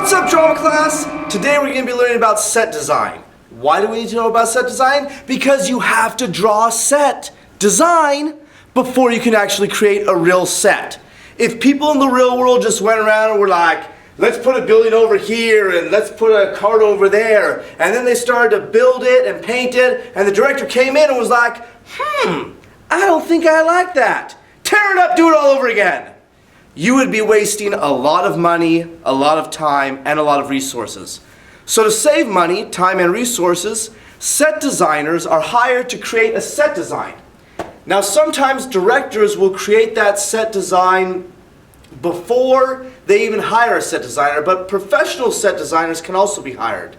What's up, drama class? Today we're going to be learning about set design. Why do we need to know about set design? Because you have to draw a set design before you can actually create a real set. If people in the real world just went around and were like, let's put a building over here and let's put a cart over there, and then they started to build it and paint it, and the director came in and was like, I don't think I like that. Tear it up, do it all over again. You would be wasting a lot of money, a lot of time, and a lot of resources. So to save money, time, and resources, set designers are hired to create a set design. Now sometimes directors will create that set design before they even hire a set designer, but professional set designers can also be hired.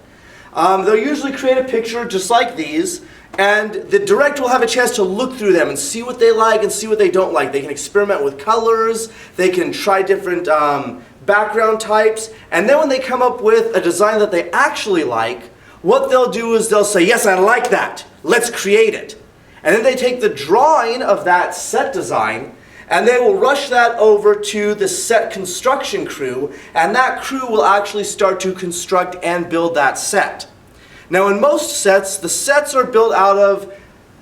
They'll usually create a picture just like these, and the director will have a chance to look through them and see what they like and see what they don't like. They can experiment with colors, they can try different background types, and then when they come up with a design that they actually like, what they'll do is they'll say, yes, I like that, let's create it. And then they take the drawing of that set design and they will rush that over to the set construction crew, and that crew will actually start to construct and build that set. Now in most sets, the sets are built out of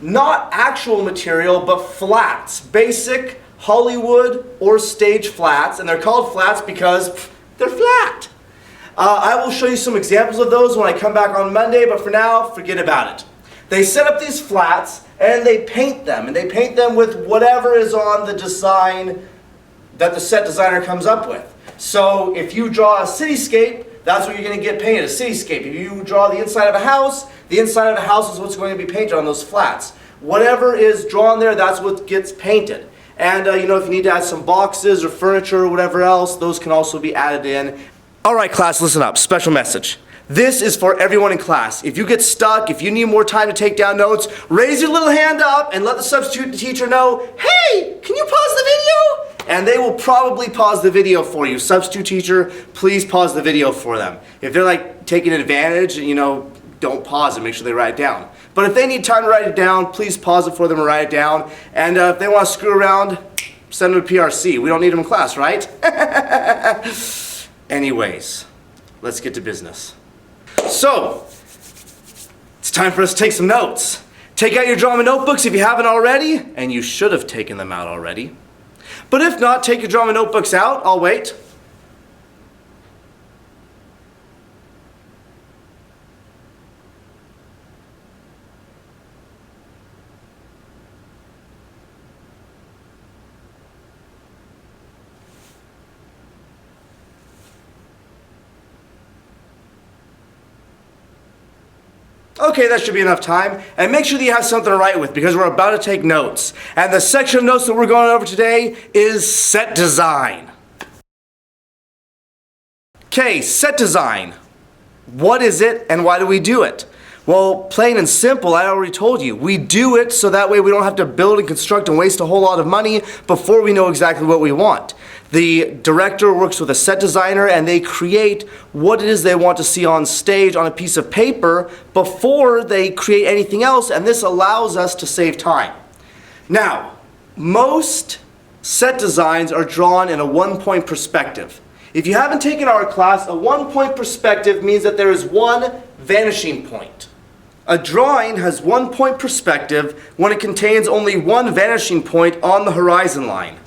not actual material, but flats, basic Hollywood or stage flats, and they're called flats because they're flat. I will show you some examples of those when I come back on Monday, but for now, forget about it. They set up these flats and they paint them, and they paint them with whatever is on the design that the set designer comes up with. So if you draw a cityscape, that's what you're going to get painted, a cityscape. If you draw the inside of a house, the inside of a house is what's going to be painted on those flats. Whatever is drawn there, that's what gets painted. And if you need to add some boxes or furniture or whatever else, those can also be added in. All right, class, listen up. Special message. This is for everyone in class. If you get stuck, if you need more time to take down notes, raise your little hand up and let the substitute teacher know, hey, can you pause the video? And they will probably pause the video for you. Substitute teacher, please pause the video for them. If they're like taking advantage, don't pause it, make sure they write it down. But if they need time to write it down, please pause it for them and write it down. And if they want to screw around, send them to PRC. We don't need them in class, right? Anyways, let's get to business. So, it's time for us to take some notes. Take out your drama notebooks if you haven't already, and you should have taken them out already. But if not, take your drama notebooks out. I'll wait. Okay, that should be enough time. And make sure that you have something to write with because we're about to take notes. And the section of notes that we're going over today is set design. Okay, set design. What is it and why do we do it? Well, plain and simple, I already told you. We do it so that way we don't have to build and construct and waste a whole lot of money before we know exactly what we want. The director works with a set designer and they create what it is they want to see on stage on a piece of paper before they create anything else, and this allows us to save time. Now, most set designs are drawn in a one-point perspective. If you haven't taken our class, a one-point perspective means that there is one vanishing point. A drawing has one-point perspective when it contains only one vanishing point on the horizon line.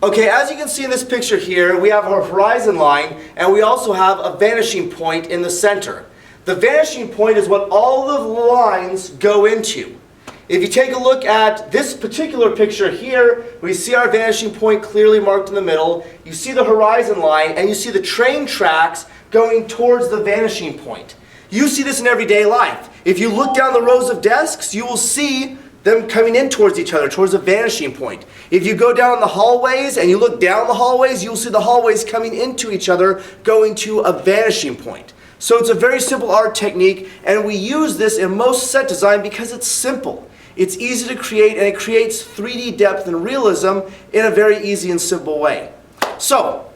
Okay, as you can see in this picture here, we have our horizon line and we also have a vanishing point in the center. The vanishing point is what all the lines go into. If you take a look at this particular picture here, we see our vanishing point clearly marked in the middle. You see the horizon line and you see the train tracks going towards the vanishing point. You see this in everyday life. If you look down the rows of desks, you will see them coming in towards each other, towards a vanishing point. If you go down the hallways and you look down the hallways, you'll see the hallways coming into each other, going to a vanishing point. So it's a very simple art technique, and we use this in most set design because it's simple. It's easy to create, and it creates 3D depth and realism in a very easy and simple way. So,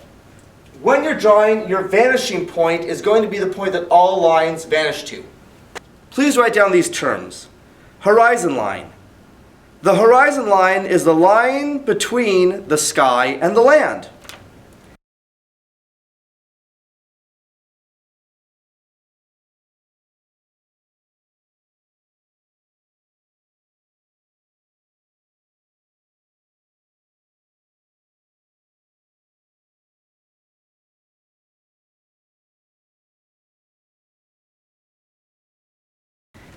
when you're drawing, your vanishing point is going to be the point that all lines vanish to. Please write down these terms. Horizon line. The horizon line is the line between the sky and the land.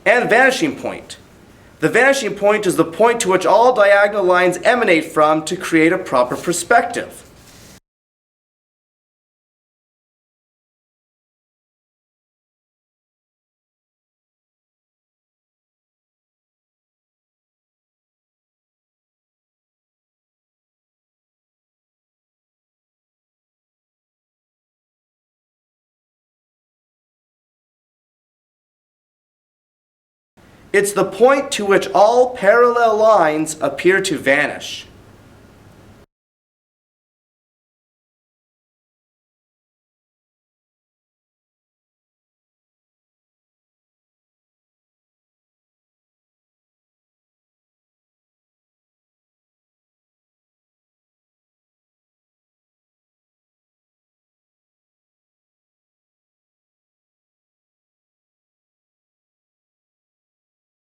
And vanishing point. The vanishing point is the point to which all diagonal lines emanate from to create a proper perspective. It's the point to which all parallel lines appear to vanish.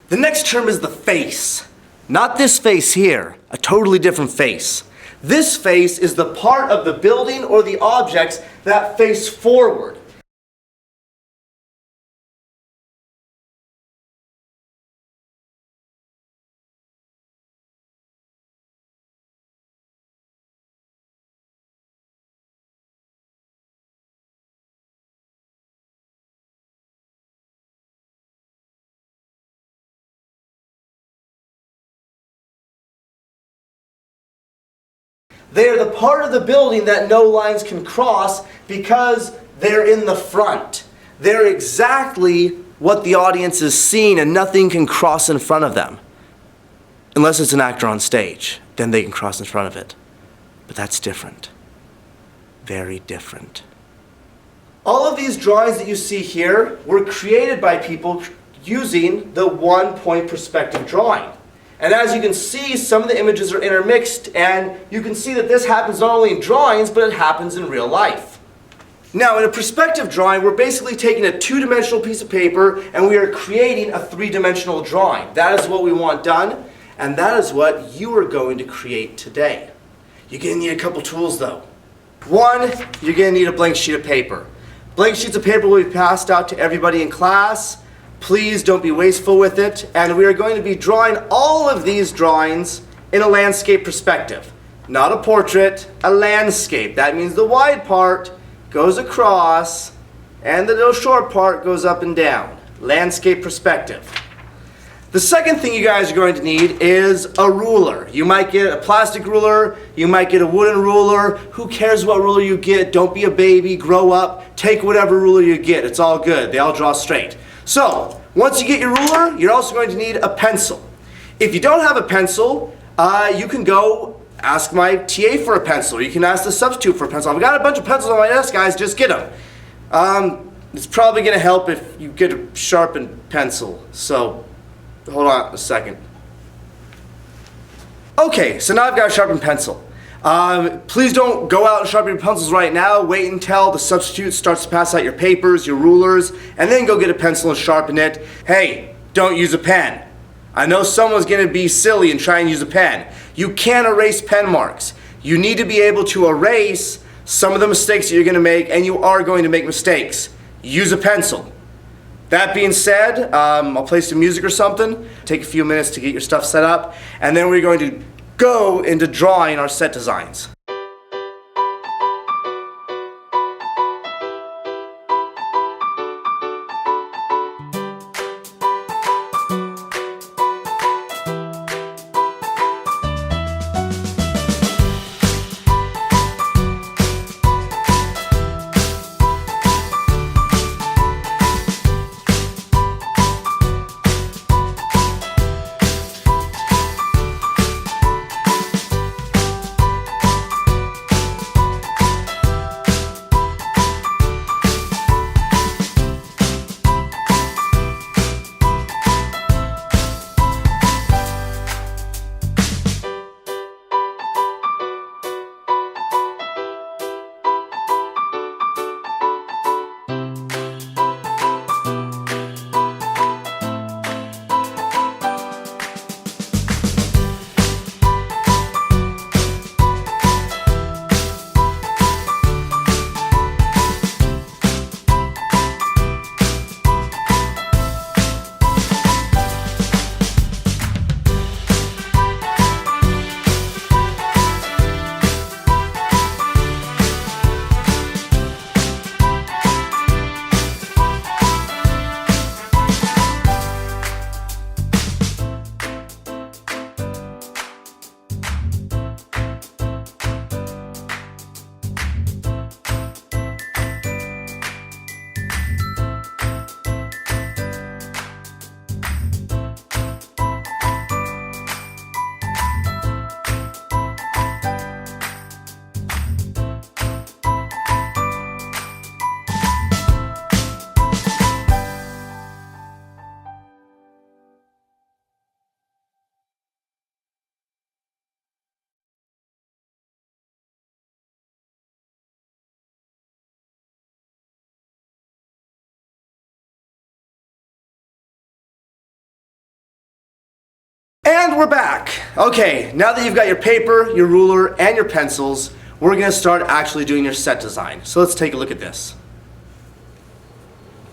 The next term is the face. Not this face here, a totally different face. This face is the part of the building or the objects that face forward. They are the part of the building that no lines can cross because they're in the front. They're exactly what the audience is seeing, and nothing can cross in front of them. Unless it's an actor on stage, then they can cross in front of it. But that's different. Very different. All of these drawings that you see here were created by people using the one-point perspective drawing. And as you can see, some of the images are intermixed, and you can see that this happens not only in drawings, but it happens in real life. Now, in a perspective drawing, we're basically taking a two-dimensional piece of paper and we are creating a three-dimensional drawing. That is what we want done, and that is what you are going to create today. You're going to need a couple tools though. One, you're going to need a blank sheet of paper. Blank sheets of paper will be passed out to everybody in class. Please don't be wasteful with it, and we are going to be drawing all of these drawings in a landscape perspective. Not a portrait, a landscape. That means the wide part goes across and the little short part goes up and down. Landscape perspective. The second thing you guys are going to need is a ruler. You might get a plastic ruler, you might get a wooden ruler. Who cares what ruler you get? Don't be a baby, grow up, take whatever ruler you get. It's all good, they all draw straight. So, once you get your ruler, you're also going to need a pencil. If you don't have a pencil, you can go ask my TA for a pencil. You can ask the substitute for a pencil. I've got a bunch of pencils on my desk, guys, just get them. It's probably going to help if you get a sharpened pencil. So, hold on a second. Okay, so now I've got a sharpened pencil. Please don't go out and sharpen your pencils right now. Wait until the substitute starts to pass out your papers, your rulers, and then go get a pencil and sharpen it. Hey, don't use a pen. I know someone's going to be silly and try and use a pen. You can't erase pen marks. You need to be able to erase some of the mistakes that you're going to make, and you are going to make mistakes. Use a pencil. That being said, I'll play some music or something. Take a few minutes to get your stuff set up, and then we're going to go into drawing our set designs. we're back. Okay, now that you've got your paper, your ruler, and your pencils, we're gonna start actually doing your set design. So let's take a look at this.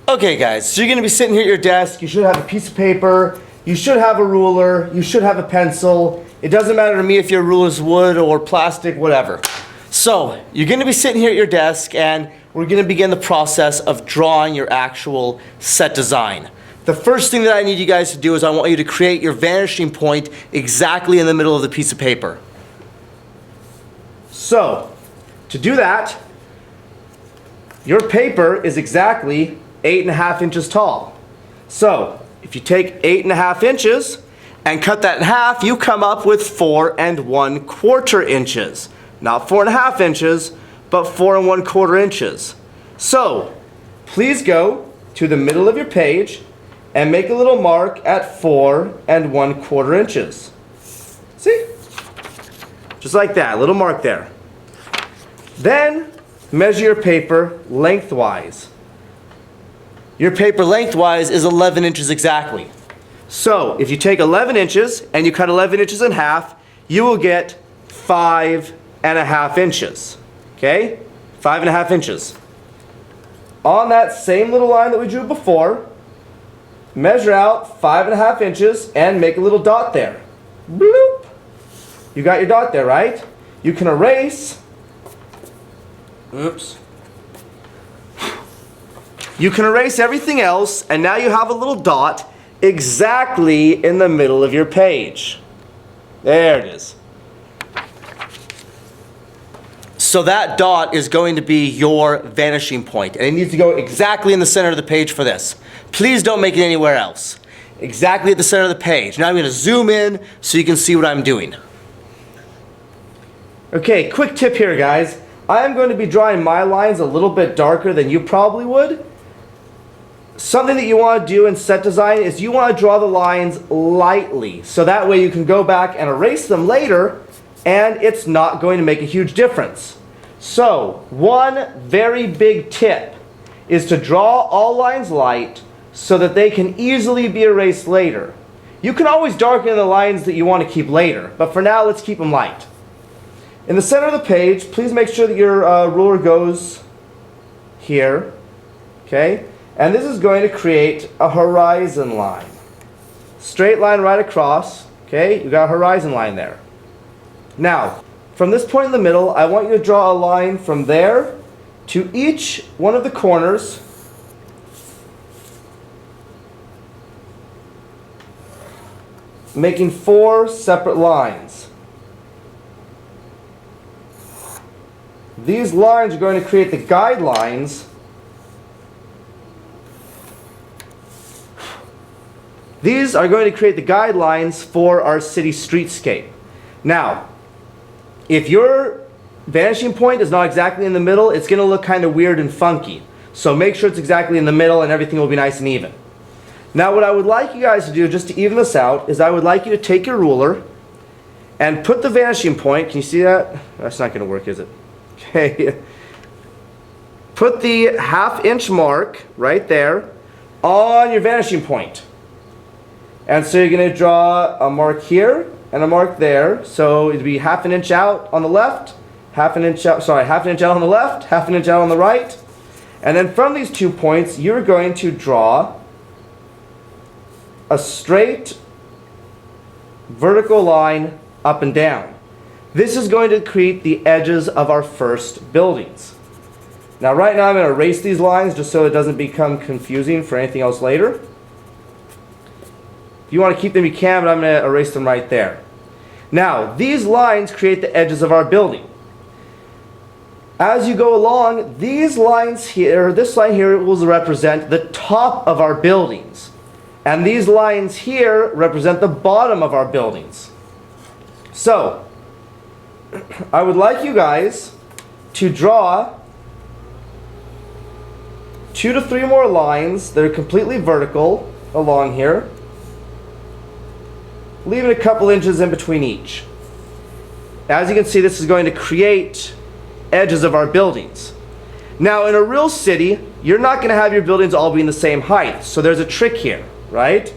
Okay guys, so you're gonna be sitting here at your desk. You should have a piece of paper, you should have a ruler, you should have a pencil. It doesn't matter to me if your ruler is wood or plastic, whatever. So, you're gonna be sitting here at your desk and we're gonna begin the process of drawing your actual set design. The first thing that I need you guys to do is I want you to create your vanishing point exactly in the middle of the piece of paper. So, to do that, your paper is exactly 8.5 inches tall. So, if you take 8.5 inches and cut that in half, you come up with 4 1/4 inches. Not 4.5 inches, but 4 1/4 inches. So, please go to the middle of your page and make a little mark at 4 1/4 inches. See? Just like that, a little mark there. Then, measure your paper lengthwise. Your paper lengthwise is 11 inches exactly. So, if you take 11 inches and you cut 11 inches in half, you will get 5.5 inches. Okay? 5.5 inches. On that same little line that we drew before, measure out 5.5 inches and make a little dot there. Bloop! You got your dot there, right? You can erase. Oops. You can erase everything else, and now you have a little dot exactly in the middle of your page. There it is. So that dot is going to be your vanishing point, and it needs to go exactly in the center of the page for this. Please don't make it anywhere else. Exactly at the center of the page. Now I'm going to zoom in so you can see what I'm doing. Okay, quick tip here, guys. I am going to be drawing my lines a little bit darker than you probably would. Something that you want to do in set design is you want to draw the lines lightly, so that way you can go back and erase them later and it's not going to make a huge difference. So, one very big tip is to draw all lines light so that they can easily be erased later. You can always darken the lines that you want to keep later, but for now let's keep them light. In the center of the page, please make sure that your ruler goes here, okay? And this is going to create a horizon line. Straight line right across, okay? You got a horizon line there. Now, from this point in the middle, I want you to draw a line from there to each one of the corners. Making 4 separate lines. These lines are going to create the guidelines. These are going to create the guidelines for our city streetscape. Now, if your vanishing point is not exactly in the middle, it's going to look kind of weird and funky. So make sure it's exactly in the middle and everything will be nice and even. Now what I would like you guys to do, just to even this out, is I would like you to take your ruler and put the vanishing point, can you see that? That's not going to work, is it? Okay. Put the 1/2 inch mark right there on your vanishing point. And so you're going to draw a mark here and a mark there. So it'd be 1/2 inch out on the left, 1/2 inch out, 1/2 inch out on the left, 1/2 inch out on the right. And then from these 2 points, you're going to draw a straight vertical line up and down. This is going to create the edges of our first buildings. Now right now I'm going to erase these lines just so it doesn't become confusing for anything else later. If you want to keep them, you can, but I'm going to erase them right there. Now, these lines create the edges of our building. As you go along, these lines here, this line here will represent the top of our buildings. And these lines here represent the bottom of our buildings. So, I would like you guys to draw 2 to 3 more lines that are completely vertical along here, leaving a couple inches in between each. As you can see, this is going to create edges of our buildings. Now, in a real city, you're not going to have your buildings all be in the same height, so there's a trick here, right?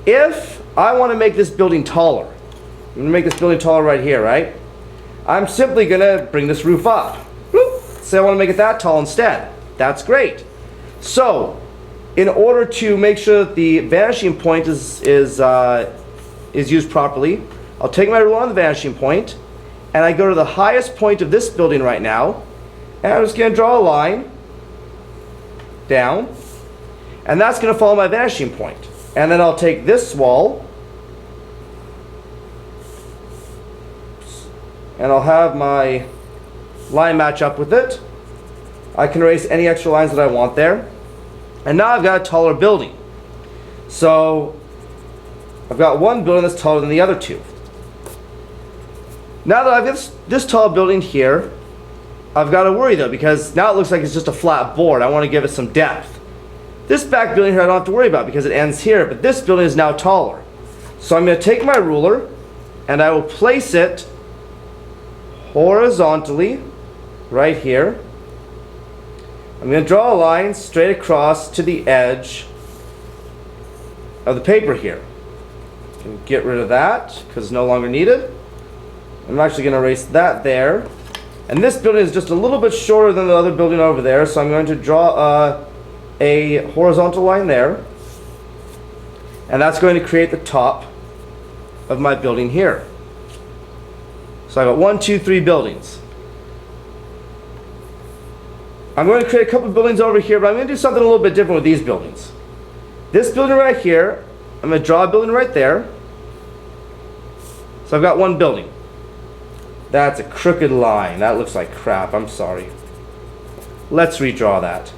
If I want to make this building taller. I'm going to make this building taller right here, right? I'm simply going to bring this roof up. Bloop. Say I want to make it that tall instead. That's great. So, in order to make sure that the vanishing point is used properly, I'll take my ruler on the vanishing point, and I go to the highest point of this building right now, and I'm just going to draw a line down, and that's going to follow my vanishing point. And then I'll take this wall, and I'll have my line match up with it. I can erase any extra lines that I want there. And now I've got a taller building. So I've got one building that's taller than the other two. Now that I've got this tall building here, I've got to worry though, because now it looks like it's just a flat board. I want to give it some depth. This back building here I don't have to worry about because it ends here, but this building is now taller. So I'm going to take my ruler and I will place it horizontally right here. I'm going to draw a line straight across to the edge of the paper here. Can get rid of that because it's no longer needed. I'm actually going to erase that there. And this building is just a little bit shorter than the other building over there, so I'm going to draw a horizontal line there. And that's going to create the top of my building here. So I've got 1, 2, 3 buildings. I'm going to create a couple of buildings over here, but I'm going to do something a little bit different with these buildings. This building right here, I'm going to draw a building right there. So I've got one building. That's a crooked line. That looks like crap. I'm sorry. Let's redraw that.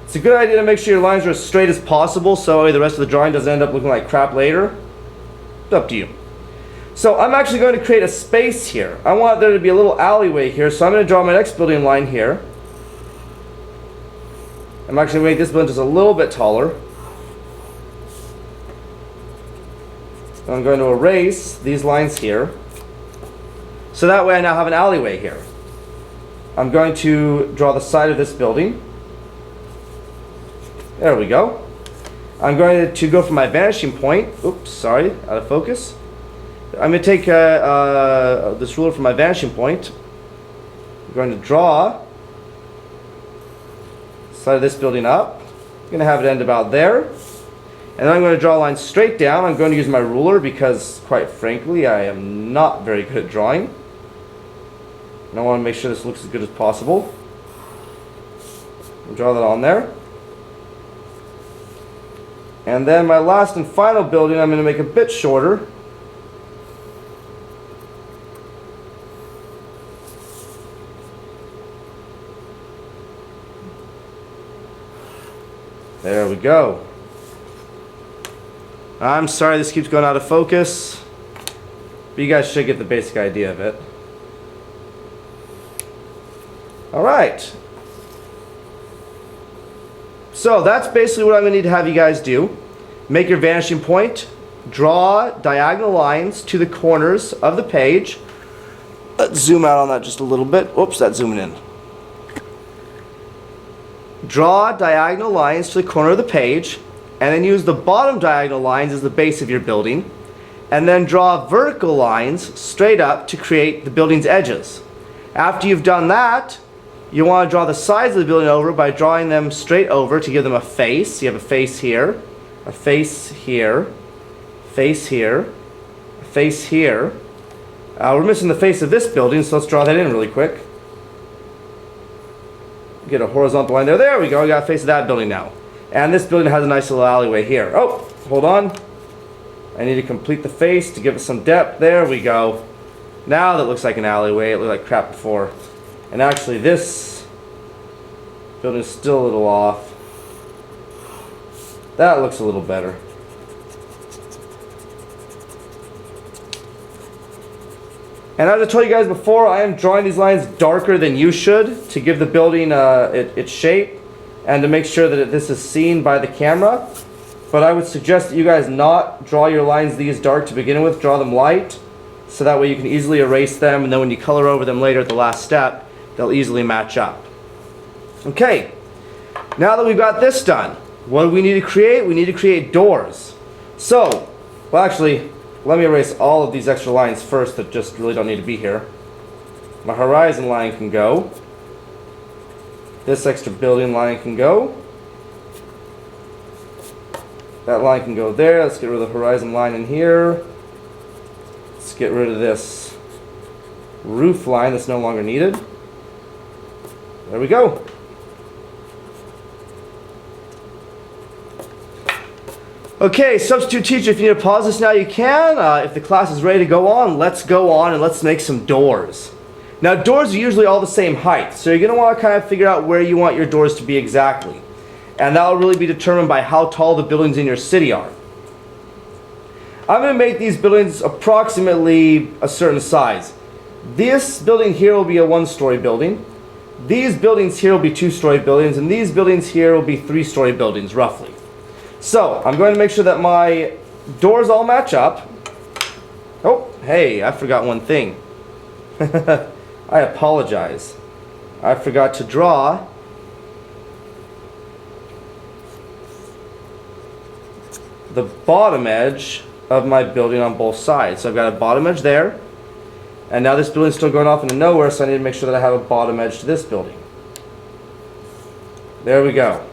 It's a good idea to make sure your lines are as straight as possible so the rest of the drawing doesn't end up looking like crap later. It's up to you. So I'm actually going to create a space here. I want there to be a little alleyway here, so I'm going to draw my next building line here. I'm actually going to make this building just a little bit taller. I'm going to erase these lines here. So that way I now have an alleyway here. I'm going to draw the side of this building. There we go. I'm going to go for my vanishing point. Oops, sorry, out of focus. I'm going to take this ruler from my vanishing point. I'm going to draw the side of this building up. I'm going to have it end about there. And then I'm going to draw a line straight down. I'm going to use my ruler because, quite frankly, I am not very good at drawing. And I want to make sure this looks as good as possible. I'll draw that on there. And then my last and final building I'm going to make a bit shorter. There we go. I'm sorry this keeps going out of focus, but you guys should get the basic idea of it. Alright. So that's basically what I'm going to need to have you guys do. Make your vanishing point, draw diagonal lines to the corners of the page. Let's zoom out on that just a little bit. Whoops, that's zooming in. Draw diagonal lines to the corner of the page, and then use the bottom diagonal lines as the base of your building, and then draw vertical lines straight up to create the building's edges. After you've done that, you want to draw the sides of the building over by drawing them straight over to give them a face. You have a face here, a face here, face here, a face here. We're missing the face of this building, so let's draw that in really quick. Get a horizontal line there. There we go. I got a face of that building now. And this building has a nice little alleyway here. Oh, hold on. I need to complete the face to give it some depth. There we go. Now that looks like an alleyway. It looked like crap before. And actually this building is still a little off. That looks a little better. And as I told you guys before, I am drawing these lines darker than you should to give the building its shape and to make sure that this is seen by the camera. But I would suggest that you guys not draw your lines these dark to begin with. Draw them light so that way you can easily erase them, and then when you color over them later at the last step, they'll easily match up. Okay, now that we've got this done, What do we need to create? We need to create doors. So, well actually, let me erase all of these extra lines first that just really don't need to be here. My horizon line can go. This extra building line can go. That line can go there. Let's get rid of the horizon line in here. Let's get rid of this roof line that's no longer needed. There we go. Okay, substitute teacher, if you need to pause this now, you can. If the class is ready to go on, let's go on and let's make some doors. Now, doors are usually all the same height, so you're going to want to kind of figure out where you want your doors to be exactly. And that will really be determined by how tall the buildings in your city are. I'm going to make these buildings approximately a certain size. This building here will be a one-story building. These buildings here will be two-story buildings, and these buildings here will be three-story buildings, roughly. So, I'm going to make sure that my doors all match up. Oh, hey, I forgot one thing. I apologize. I forgot to draw the bottom edge of my building on both sides. So I've got a bottom edge there, and now this building's still going off into nowhere, so I need to make sure that I have a bottom edge to this building. There we go.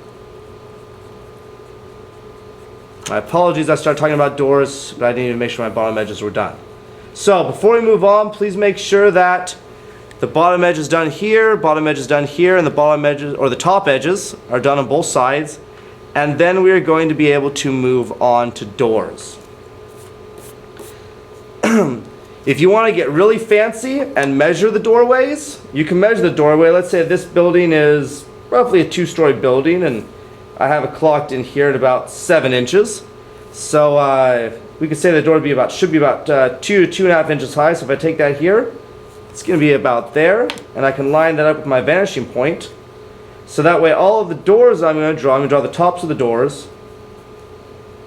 My apologies, I started talking about doors, but I needed to make sure my bottom edges were done. So before we move on, please make sure that the bottom edge is done here, bottom edge is done here, and the bottom edges, or the top edges, are done on both sides. And then we are going to be able to move on to doors. If you want to get really fancy and measure the doorways, you can measure the doorway. Let's say this building is roughly a two-story building, and I have it clocked in here at about 7 inches. So we could say the door should be about 2 to 2.5 inches high. So if I take that here, it's going to be about there, and I can line that up with my vanishing point. So that way all of the doors I'm going to draw the tops of the doors.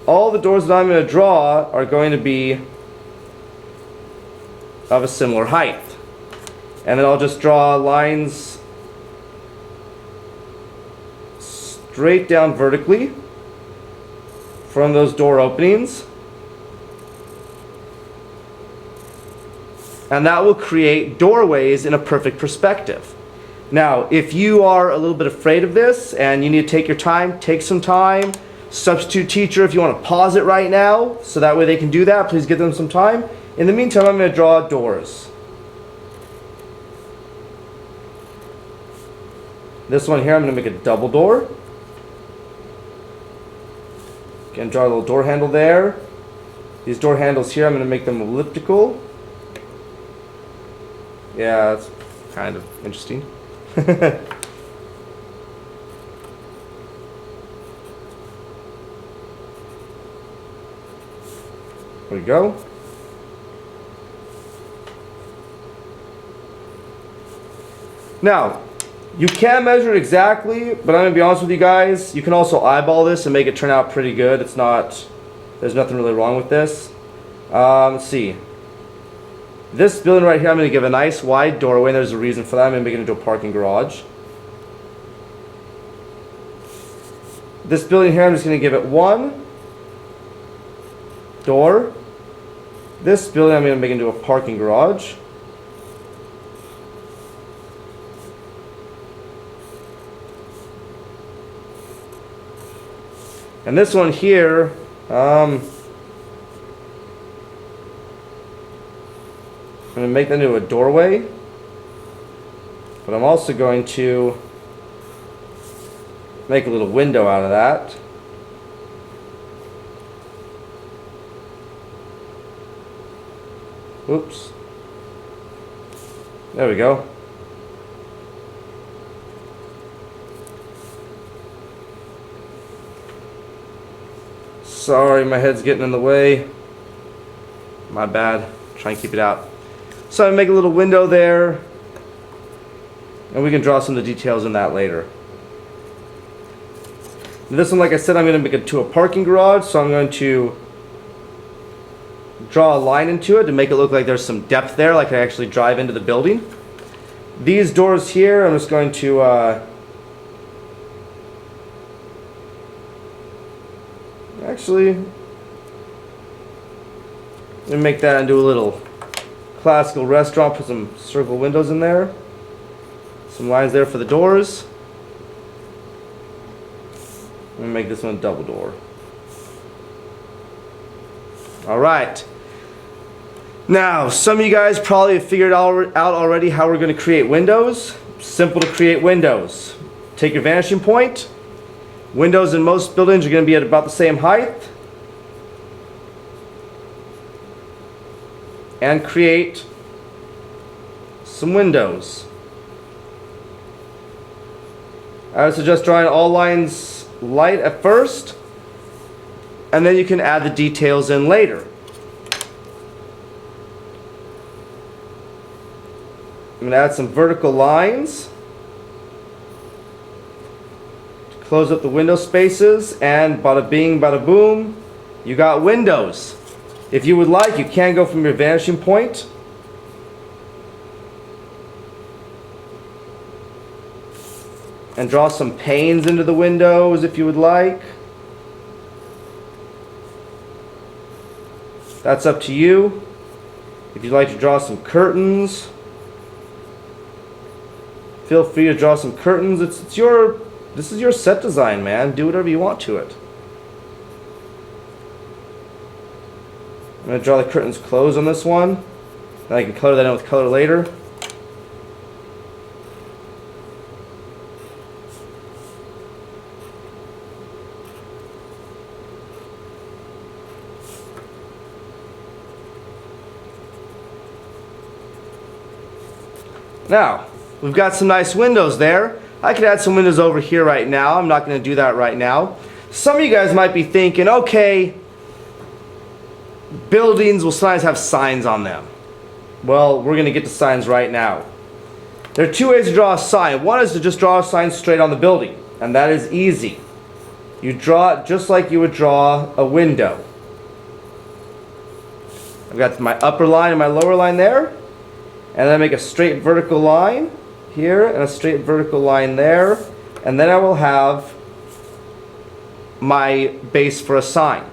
All the doors that I'm going to draw are going to be of a similar height. And then I'll just draw lines straight down vertically from those door openings. And that will create doorways in a perfect perspective. Now, if you are a little bit afraid of this and you need to take your time, take some time. Substitute teacher, if you want to pause it right now, so that way they can do that, please give them some time. In the meantime, I'm going to draw doors. This one here, I'm going to make a double door. Again, draw a little door handle there. These door handles here, I'm going to make them elliptical. Yeah, that's kind of interesting. There we go. Now, you can measure it exactly, but I'm going to be honest with you guys, you can also eyeball this and make it turn out pretty good. It's not, there's nothing really wrong with this. Let's see. This building right here, I'm going to give a nice wide doorway, and there's a reason for that. I'm going to make it into a parking garage. This building here, I'm just going to give it one door. This building, I'm going to make into a parking garage. And this one here, I'm going to make that into a doorway, but I'm also going to make a little window out of that. Oops. There we go. Sorry, my head's getting in the way. My bad. Try and keep it out. So I make a little window there, and we can draw some of the details in that later. This one, like I said, I'm going to make it to a parking garage, so I'm going to draw a line into it to make it look like there's some depth there, like I actually drive into the building. These doors here, I'm just going to Actually, let me make that into a little classical restaurant. Put some circle windows in there. Some lines there for the doors. Let me make this one a double door. Alright. Now, some of you guys probably have figured out already how we're going to create windows. Simple to create windows. Take your vanishing point. Windows in most buildings are going to be at about the same height. And create some windows. I would suggest drawing all lines light at first, and then you can add the details in later. I'm going to add some vertical lines to close up the window spaces, and bada bing, bada boom, you got windows. If you would like, you can go from your vanishing point and draw some panes into the windows if you would like. That's up to you. If you'd like to draw some curtains, feel free to draw some curtains. This is your set design, man. Do whatever you want to it. I'm going to draw the curtains closed on this one. Then I can color that in with color later. Now, we've got some nice windows there. I could add some windows over here right now. I'm not going to do that right now. Some of you guys might be thinking, okay, buildings will sometimes have signs on them. Well, we're going to get to signs right now. There are two ways to draw a sign. One is to just draw a sign straight on the building, and that is easy. You draw it just like you would draw a window. I've got my upper line and my lower line there. And then I make a straight vertical line here and a straight vertical line there. And then I will have my base for a sign.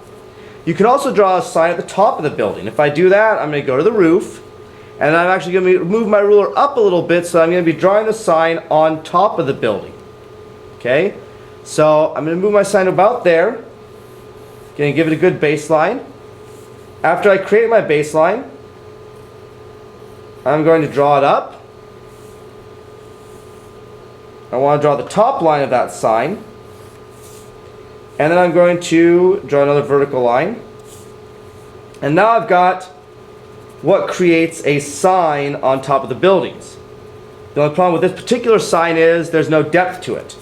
You can also draw a sign at the top of the building. If I do that, I'm going to go to the roof. And I'm actually going to move my ruler up a little bit, so I'm going to be drawing the sign on top of the building. Okay? So I'm going to move my sign about there. Going to give it a good baseline. After I create my baseline, I'm going to draw it up. I want to draw the top line of that sign. And then I'm going to draw another vertical line. And now I've got what creates a sign on top of the buildings. The only problem with this particular sign is there's no depth to it.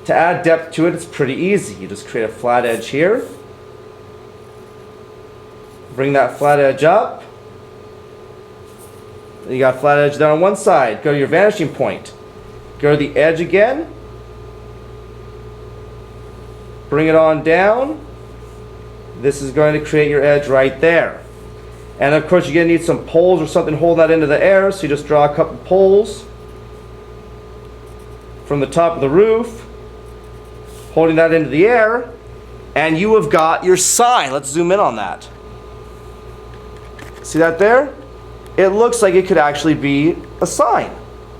To add depth to it, it's pretty easy. You just create a flat edge here. Bring that flat edge up. You got a flat edge there on one side. Go to your vanishing point. Go to the edge again. Bring it on down. This is going to create your edge right there. And of course you're going to need some poles or something holding that into the air, so you just draw a couple poles from the top of the roof, holding that into the air, and you have got your sign. Let's zoom in on that. See that there? It looks like it could actually be a sign.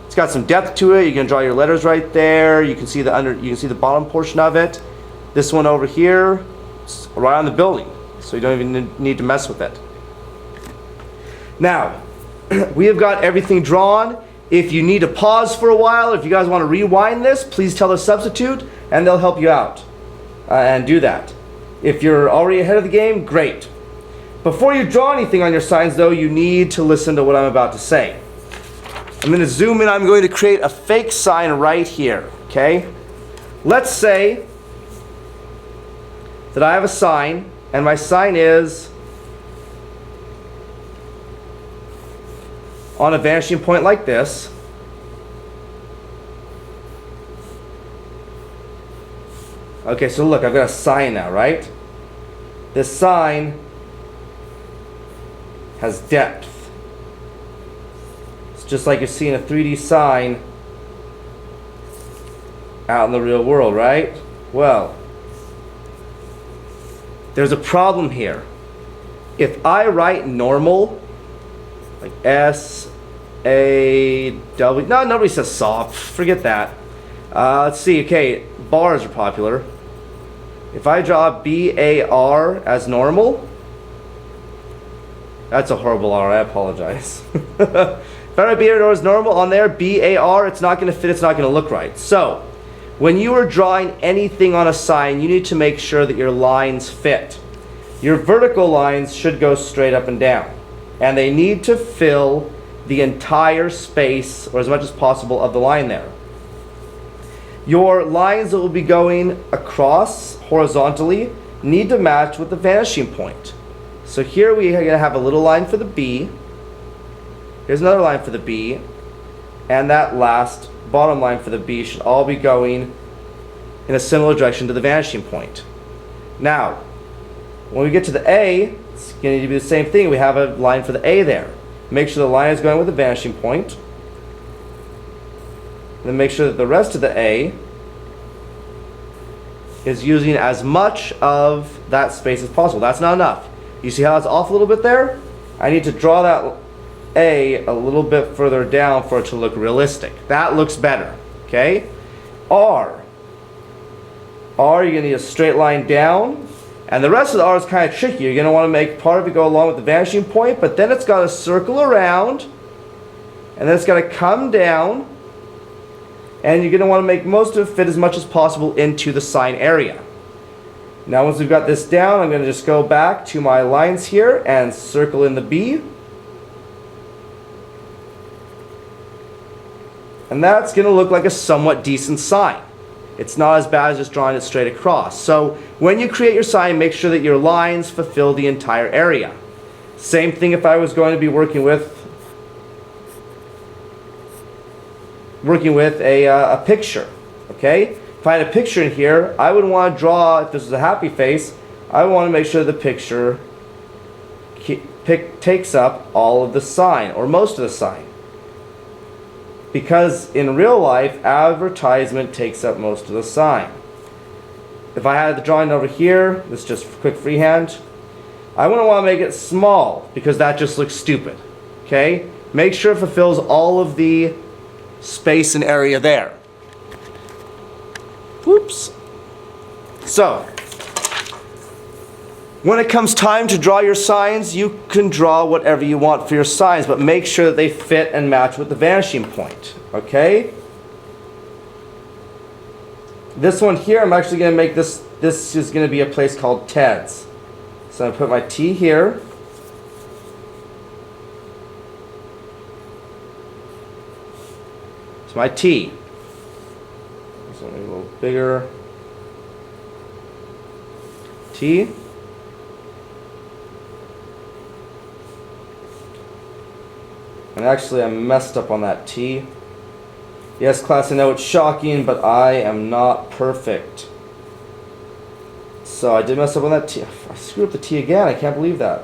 It's got some depth to it. You can draw your letters right there. You can see the bottom portion of it. This one over here, it's right on the building, so you don't even need to mess with it. Now, we have got everything drawn. If you need to pause for a while, if you guys want to rewind this, please tell the substitute and they'll help you out and do that. If you're already ahead of the game, great. Before you draw anything on your signs though, you need to listen to what I'm about to say. I'm going to zoom in. I'm going to create a fake sign right here, okay? Let's say that I have a sign, and my sign is on a vanishing point like this. Okay, so look, I've got a sign now, right? This sign has depth. It's just like you're seeing a 3D sign out in the real world, right? Well, there's a problem here. If I write normal, like S-A-W, no, nobody says soft, forget that. Let's see, okay, bars are popular. If I draw B-A-R as normal, that's a horrible R, I apologize. If I write B-A-R as normal on there, B-A-R, it's not going to fit, it's not going to look right. So, when you are drawing anything on a sign, you need to make sure that your lines fit. Your vertical lines should go straight up and down. And they need to fill the entire space, or as much as possible, of the line there. Your lines that will be going across horizontally need to match with the vanishing point. So here we are going to have a little line for the B. Here's another line for the B. And that last bottom line for the B should all be going in a similar direction to the vanishing point. Now, when we get to the A, it's going to be the same thing. We have a line for the A there. Make sure the line is going with the vanishing point. Then make sure that the rest of the A is using as much of that space as possible. That's not enough. You see how it's off a little bit there? I need to draw that A a little bit further down for it to look realistic. That looks better. Okay? R. R, you're going to need a straight line down. And the rest of the R is kind of tricky. You're going to want to make part of it go along with the vanishing point, but then it's got to circle around, and then it's got to come down, and you're going to want to make most of it fit as much as possible into the sign area. Now once we've got this down, I'm going to just go back to my lines here and circle in the B. And that's going to look like a somewhat decent sign. It's not as bad as just drawing it straight across. So when you create your sign, make sure that your lines fulfill the entire area. Same thing if I was going to be working with a picture. Okay? If I had a picture in here, I would want to draw, if this was a happy face, I would want to make sure the picture takes up all of the sign, or most of the sign. Because in real life, advertisement takes up most of the sign. If I had the drawing over here, this is just quick freehand, I wouldn't want to make it small because that just looks stupid. Okay? Make sure it fulfills all of the space and area there. Whoops. So, when it comes time to draw your signs, you can draw whatever you want for your signs, but make sure that they fit and match with the vanishing point. Okay? This one here, I'm actually going to make this is going to be a place called Ted's. So I'm going to put my T here. It's my T. This one a little bigger. T. And actually I messed up on that T. Yes, class, I know it's shocking, but I am not perfect. So I did mess up on that T. I screwed up the T again. I can't believe that.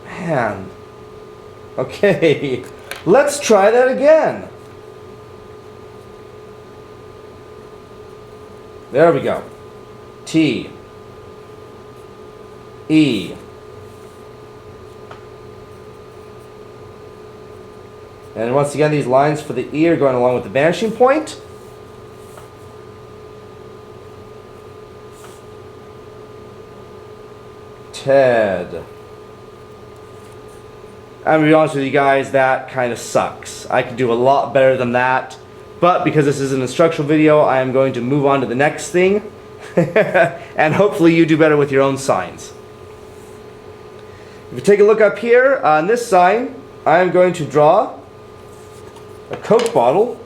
Man. Okay. Let's try that again. There we go. T. E. And once again, these lines for the E are going along with the vanishing point. Ted. I'm going to be honest with you guys, that kind of sucks. I could do a lot better than that. But because this is an instructional video, I am going to move on to the next thing. And hopefully you do better with your own signs. If you take a look up here on this sign, I am going to draw a Coke bottle,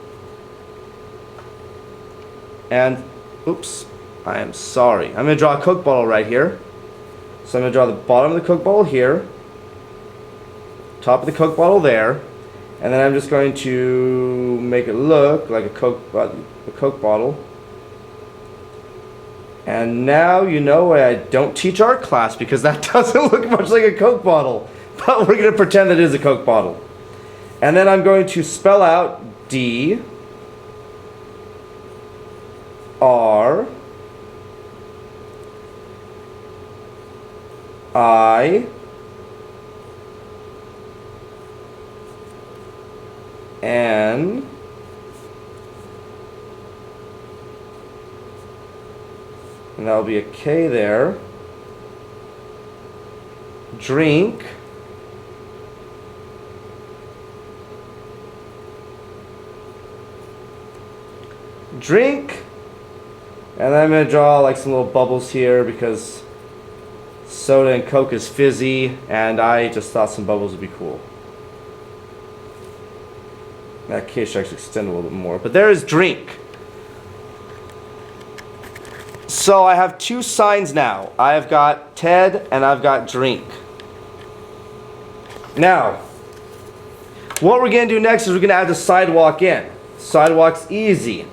and oops, I am sorry. I'm going to draw a Coke bottle right here. So I'm going to draw the bottom of the Coke bottle here, top of the Coke bottle there, and then I'm just going to make it look like a Coke bottle. And now you know why I don't teach art class, because that doesn't look much like a Coke bottle. But we're going to pretend that it is a Coke bottle. And then I'm going to spell out D, R, I N and that'll be a K there. Drink. Drink. And then I'm going to draw like some little bubbles here because soda and Coke is fizzy, and I just thought some bubbles would be cool. In that case, I should extend a little bit more. But there is drink. So I have two signs now. I've got Ted and I've got drink. Now, what we're going to do next is we're going to add the sidewalk in. Sidewalk's easy.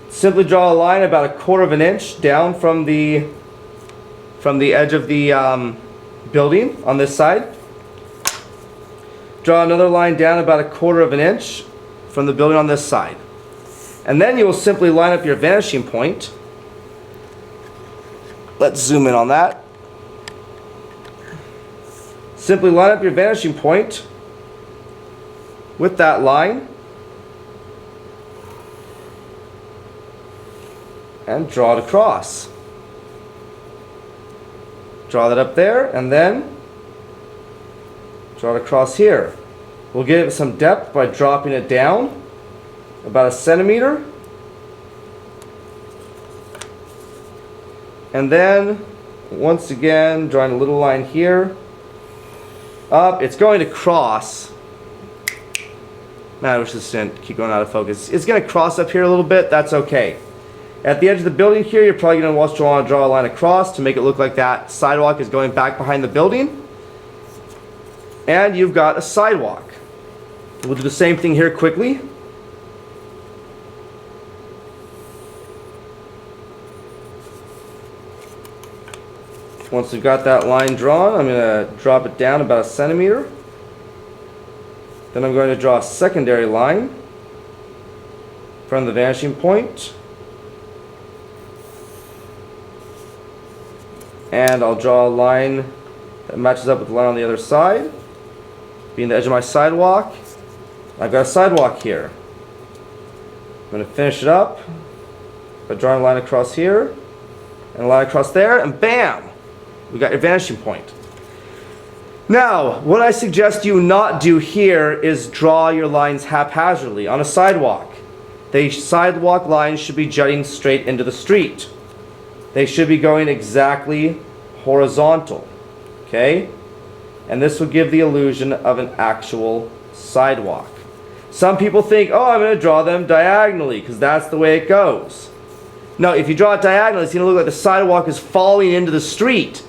Simply draw a line about 1/4 of an inch down from the edge of the building on this side. Draw another line down about 1/4 of an inch from the building on this side. And then you will simply line up your vanishing point. Let's zoom in on that. Simply line up your vanishing point with that line and draw it across. Draw that up there and then draw it across here. We'll give it some depth by dropping it down about 1 centimeter. And then once again drawing a little line here. Up, it's going to cross. Man, I wish this didn't keep going out of focus. It's going to cross up here a little bit. That's okay. At the edge of the building here, you're probably going to want to draw a line across to make it look like that sidewalk is going back behind the building. And you've got a sidewalk. We'll do the same thing here quickly. Once we've got that line drawn, I'm going to drop it down about 1 centimeter. Then I'm going to draw a secondary line from the vanishing point. And I'll draw a line that matches up with the line on the other side, being the edge of my sidewalk. I've got a sidewalk here. I'm going to finish it up by drawing a line across here and a line across there, and bam! We got your vanishing point. Now, what I suggest you not do here is draw your lines haphazardly on a sidewalk. The sidewalk lines should be jutting straight into the street. They should be going exactly horizontal. Okay? And this will give the illusion of an actual sidewalk. Some people think, oh, I'm going to draw them diagonally because that's the way it goes. No, if you draw it diagonally, it's going to look like the sidewalk is falling into the street.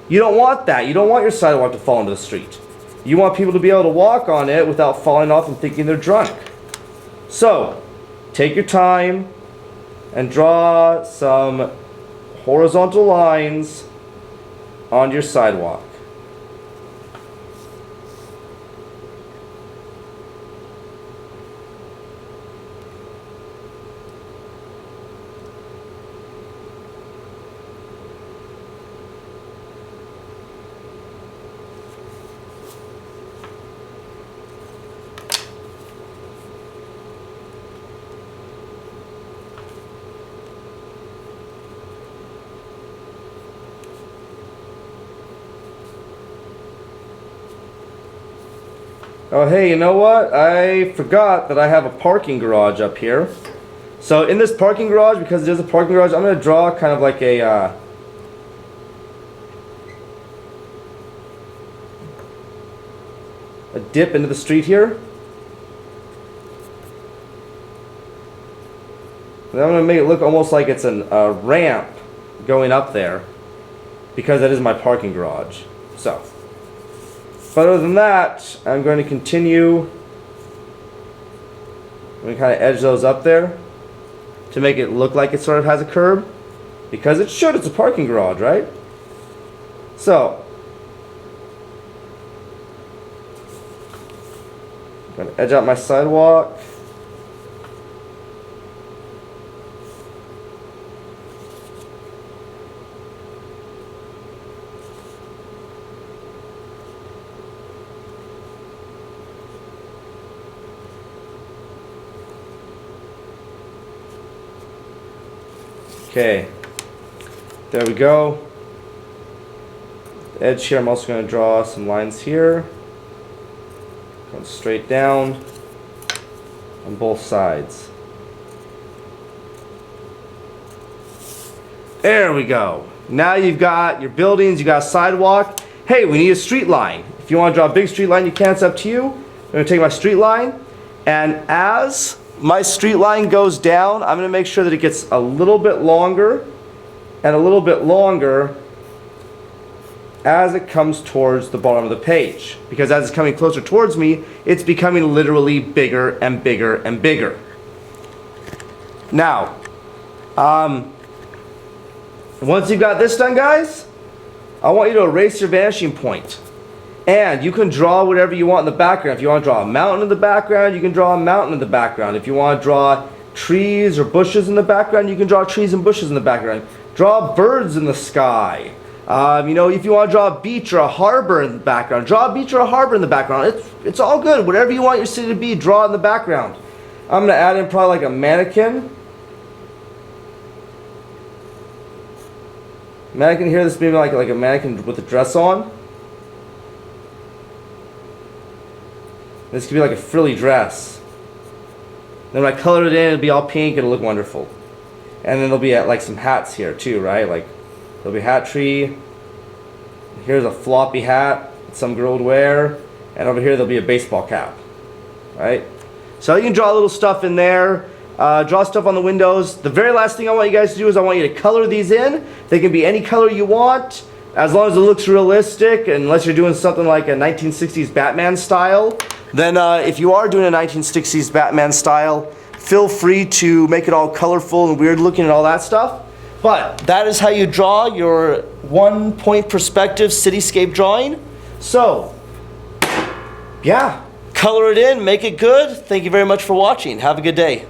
You don't want that. You don't want your sidewalk to fall into the street. You want people to be able to walk on it without falling off and thinking they're drunk. So, take your time and draw some horizontal lines on your sidewalk. Oh, hey, you know what? I forgot that I have a parking garage up here. So in this parking garage, because there's a parking garage, I'm going to draw kind of like a dip into the street here. And then I'm going to make it look almost like it's a ramp going up there, because that is my parking garage. So. But other than that, I'm going to continue. I'm going to kind of edge those up there to make it look like it sort of has a curb. Because it should, it's a parking garage, right? So, I'm going to edge out my sidewalk. Okay, there we go. The edge here, I'm also going to draw some lines here. Going straight down on both sides. There we go. Now you've got your buildings, you got a sidewalk. Hey, we need a street line. If you want to draw a big street line, you can, it's up to you. I'm going to take my street line, and as my street line goes down, I'm going to make sure that it gets a little bit longer and a little bit longer as it comes towards the bottom of the page. Because as it's coming closer towards me, it's becoming literally bigger and bigger and bigger. Now, once you've got this done, guys, I want you to erase your vanishing point. And you can draw whatever you want in the background. If you want to draw a mountain in the background, you can draw a mountain in the background. If you want to draw trees or bushes in the background, you can draw trees and bushes in the background. Draw birds in the sky. You know, if you want to draw a beach or a harbor in the background, draw a beach or a harbor in the background. It's all good. Whatever you want your city to be, draw it in the background. I'm going to add in probably like a mannequin. Mannequin here, this maybe like a mannequin with a dress on. This could be like a frilly dress. Then when I color it in, it'll be all pink, it'll look wonderful. And then there'll be like some hats here too, right? Like there'll be a hat tree. Here's a floppy hat that some girl would wear. And over here there'll be a baseball cap, right? So you can draw little stuff in there. Draw stuff on the windows. The very last thing I want you guys to do is I want you to color these in. They can be any color you want, as long as it looks realistic, unless you're doing something like a 1960s Batman style. Then if you are doing a 1960s Batman style, feel free to make it all colorful and weird looking and all that stuff. But that is how you draw your one-point perspective cityscape drawing. So, yeah, color it in, make it good. Thank you very much for watching. Have a good day.